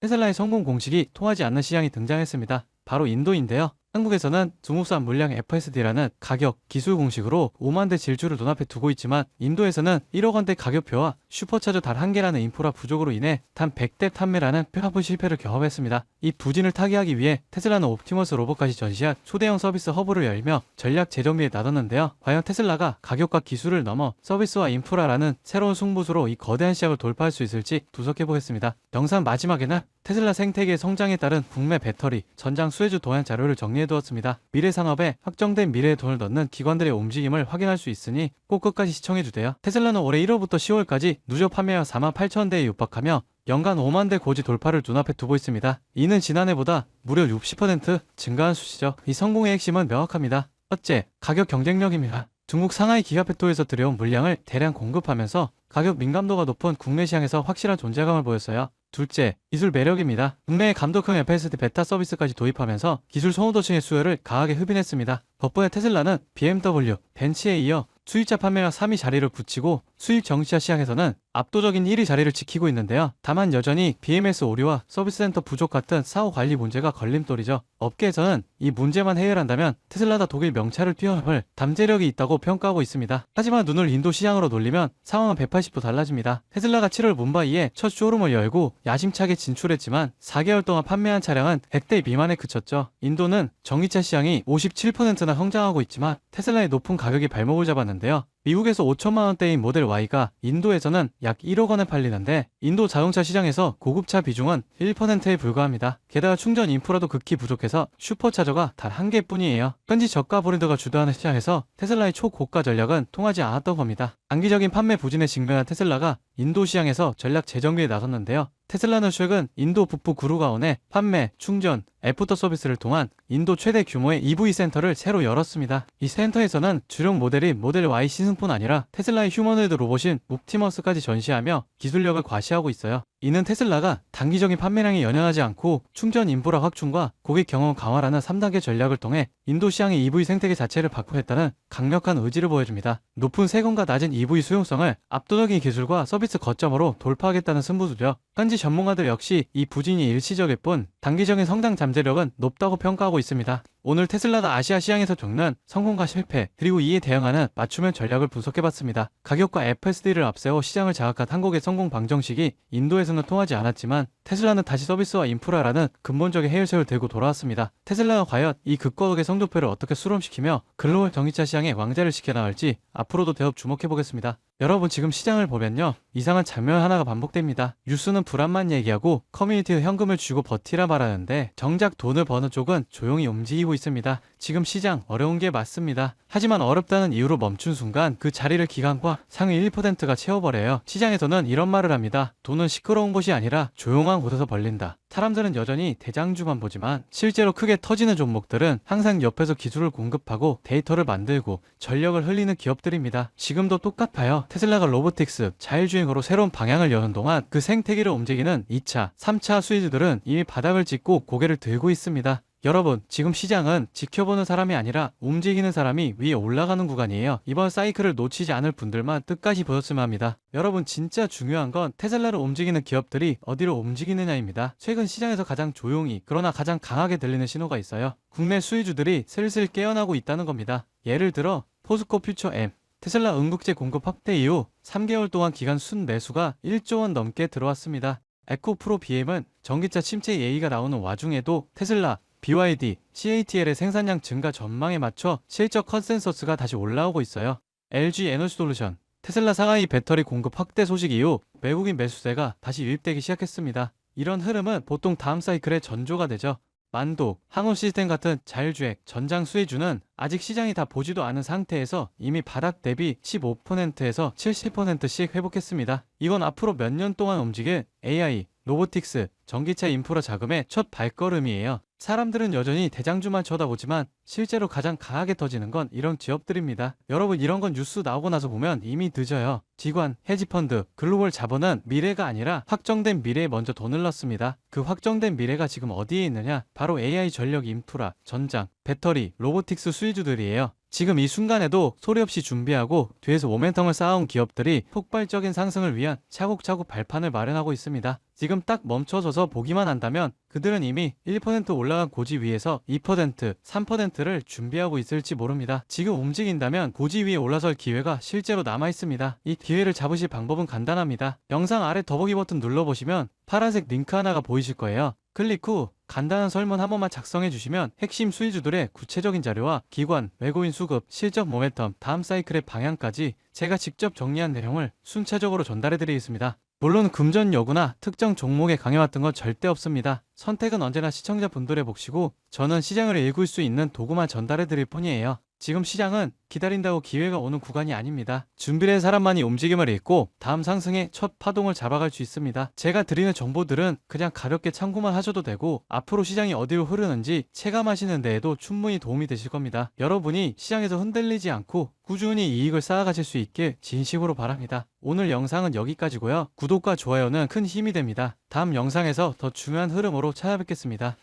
테슬라의 성공 공식이 통하지 않는 시장이 등장했습니다. 바로 인도인데요. 한국에서는 중국산 물량 FSD라는 가격, 기술 공식으로 5만 대 질주를 눈앞에 두고 있지만 인도에서는 1억 원대 가격표와 슈퍼차저 단 한 개라는 인프라 부족으로 인해 단 100대 판매라는 폐화부 실패를 경험했습니다. 이 부진을 타개하기 위해 테슬라는 옵티머스 로봇까지 전시한 초대형 서비스 허브를 열며 전략 재정비에 나섰는데요. 과연 테슬라가 가격과 기술을 넘어 서비스와 인프라라는 새로운 승부수로 이 거대한 시장을 돌파할 수 있을지 분석해보겠습니다. 영상 마지막에는 테슬라 생태계의 성장에 따른 국내 배터리, 전장 수혜주 동향 자료를 정리해두었습니다. 미래 산업에 확정된 미래의 돈을 넣는 기관들의 움직임을 확인할 수 있으니 꼭 끝까지 시청해주세요. 테슬라는 올해 1월부터 10월까지 누적 판매가 4만 8천 대에 육박하며 연간 5만 대 고지 돌파를 눈앞에 두고 있습니다. 이는 지난해보다 무려 60% 증가한 수치죠. 이 성공의 핵심은 명확합니다. 첫째, 가격 경쟁력입니다. 중국 상하이 기가팩토리에서 들여온 물량을 대량 공급하면서 가격 민감도가 높은 국내 시장에서 확실한 존재감을 보였어요. 둘째, 기술 매력입니다. 국내에 감독형 FSD 베타 서비스까지 도입하면서 기술 선호도층의 수요를 강하게 흡인했습니다. 덕분에 테슬라는 BMW, 벤츠에 이어 수입차 판매량 3위 자리를 굳히고 수입 전기차 시장에서는 압도적인 1위 자리를 지키고 있는데요. 다만 여전히 BMS 오류와 서비스 센터 부족 같은 사후 관리 문제가 걸림돌이죠. 업계에서는 이 문제만 해결한다면 테슬라가 독일 명차를 뛰어넘을 담재력이 있다고 평가하고 있습니다. 하지만 눈을 인도 시장으로 돌리면 상황은 180도 달라집니다. 테슬라가 7월 뭄바이에 첫 쇼룸을 열고 야심차게 진출했지만 4개월 동안 판매한 차량은 100대 미만에 그쳤죠. 인도는 전기차 시장이 57%나 성장하고 있지만 테슬라의 높은 가격이 발목을 잡았는데요. 미국에서 5천만 원대인 모델 Y가 인도에서는 약 1억 원에 팔리는데 인도 자동차 시장에서 고급차 비중은 1%에 불과합니다. 게다가 충전 인프라도 극히 부족해서 슈퍼차저가 단 한 개뿐이에요. 현지 저가 브랜드가 주도하는 시장에서 테슬라의 초고가 전략은 통하지 않았던 겁니다. 단기적인 판매 부진에 직면한 테슬라가 인도 시장에서 전략 재정비에 나섰는데요. 테슬라는 최근 인도 북부 구루가온에 판매, 충전, 애프터 서비스를 통한 인도 최대 규모의 EV 센터를 새로 열었습니다. 이 센터에서는 주력 모델인 모델 Y 시승뿐 아니라 테슬라의 휴머노이드 로봇인 옵티머스까지 전시하며 기술력을 과시하고 있어요. 이는 테슬라가 단기적인 판매량이 연연하지 않고 충전 인프라 확충과 고객 경험 강화라는 3단계 전략을 통해 인도 시장의 EV 생태계 자체를 바꾸겠다는 강력한 의지를 보여줍니다. 높은 세금과 낮은 EV 수용성을 압도적인 기술과 서비스 거점으로 돌파하겠다는 승부수죠. 현지 전문가들 역시 이 부진이 일시적일 뿐 단기적인 성장 잠재력은 높다고 평가하고 있습니다. 오늘 테슬라가 아시아 시장에서 겪는 성공과 실패, 그리고 이에 대응하는 맞춤형 전략을 분석해봤습니다. 가격과 FSD를 앞세워 시장을 장악한 한국의 성공 방정식이 인도에서는 통하지 않았지만 테슬라는 다시 서비스와 인프라라는 근본적인 해결책을 들고 돌아왔습니다. 테슬라가 과연 이 극과 극의 성적표를 어떻게 수렴시키며 글로벌 전기차 시장의 왕자를 지켜나갈지 앞으로도 대업 주목해보겠습니다. 여러분, 지금 시장을 보면요, 이상한 장면 하나가 반복됩니다. 뉴스는 불안만 얘기하고 커뮤니티에 현금을 주고 버티라 말하는데 정작 돈을 버는 쪽은 조용히 움직이고 있습니다. 지금 시장 어려운 게 맞습니다. 하지만 어렵다는 이유로 멈춘 순간 그 자리를 기관과 상위 1%가 채워버려요. 시장에서는 이런 말을 합니다. 돈은 시끄러운 곳이 아니라 조용한 곳에서 벌린다. 사람들은 여전히 대장주만 보지만 실제로 크게 터지는 종목들은 항상 옆에서 기술을 공급하고 데이터를 만들고 전력을 흘리는 기업들입니다. 지금도 똑같아요. 테슬라가 로보틱스, 자율주행으로 새로운 방향을 여는 동안 그 생태계를 움직이는 2차, 3차 수혜주들은 이미 바닥을 찍고 고개를 들고 있습니다. 여러분, 지금 시장은 지켜보는 사람이 아니라 움직이는 사람이 위에 올라가는 구간이에요. 이번 사이클을 놓치지 않을 분들만 끝까지 보셨으면 합니다. 여러분, 진짜 중요한 건 테슬라를 움직이는 기업들이 어디로 움직이느냐입니다. 최근 시장에서 가장 조용히 그러나 가장 강하게 들리는 신호가 있어요. 국내 수혜주들이 슬슬 깨어나고 있다는 겁니다. 예를 들어 포스코 퓨처 M, 테슬라 응급제 공급 확대 이후 3개월 동안 기간 순매수가 1조 원 넘게 들어왔습니다. 에코프로 BM은 전기차 침체 예의가 나오는 와중에도 테슬라, BYD, CATL의 생산량 증가 전망에 맞춰 실적 컨센서스가 다시 올라오고 있어요. LG 에너지솔루션, 테슬라 상하이 배터리 공급 확대 소식 이후 외국인 매수세가 다시 유입되기 시작했습니다. 이런 흐름은 보통 다음 사이클의 전조가 되죠. 만도, 항우시스템 같은 자율주행, 전장 수혜주는 아직 시장이 다 보지도 않은 상태에서 이미 바닥 대비 15%에서 70%씩 회복했습니다. 이건 앞으로 몇 년 동안 움직일 AI, 로보틱스, 전기차 인프라 자금의 첫 발걸음이에요. 사람들은 여전히 대장주만 쳐다보지만 실제로 가장 강하게 터지는 건 이런 기업들입니다. 여러분, 이런 건 뉴스 나오고 나서 보면 이미 늦어요. 기관, 헤지펀드, 글로벌 자본은 미래가 아니라 확정된 미래에 먼저 돈을 넣습니다. 그 확정된 미래가 지금 어디에 있느냐? 바로 AI 전력 인프라, 전장, 배터리, 로보틱스 수혜주들이에요. 지금 이 순간에도 소리 없이 준비하고 뒤에서 모멘텀을 쌓아온 기업들이 폭발적인 상승을 위한 차곡차곡 발판을 마련하고 있습니다. 지금 딱 멈춰서서 보기만 한다면 그들은 이미 1% 올라간 고지 위에서 2%, 3%를 준비하고 있을지 모릅니다. 지금 움직인다면 고지 위에 올라설 기회가 실제로 남아 있습니다. 이 기회를 잡으실 방법은 간단합니다. 영상 아래 더보기 버튼 눌러보시면 파란색 링크 하나가 보이실 거예요. 클릭 후 간단한 설문 한 번만 작성해 주시면 핵심 수혜주들의 구체적인 자료와 기관, 외국인 수급, 실적 모멘텀, 다음 사이클의 방향까지 제가 직접 정리한 내용을 순차적으로 전달해 드리겠습니다. 물론 금전 여부나 특정 종목에 강해왔던 건 절대 없습니다. 선택은 언제나 시청자분들의 몫이고 저는 시장을 읽을 수 있는 도구만 전달해 드릴 뿐이에요. 지금 시장은 기다린다고 기회가 오는 구간이 아닙니다. 준비된 사람만이 움직임을 읽고 다음 상승의 첫 파동을 잡아갈 수 있습니다. 제가 드리는 정보들은 그냥 가볍게 참고만 하셔도 되고 앞으로 시장이 어디로 흐르는지 체감하시는 데에도 충분히 도움이 되실 겁니다. 여러분이 시장에서 흔들리지 않고 꾸준히 이익을 쌓아가실 수 있길 진심으로 바랍니다. 오늘 영상은 여기까지고요. 구독과 좋아요는 큰 힘이 됩니다. 다음 영상에서 더 중요한 흐름으로 찾아뵙겠습니다.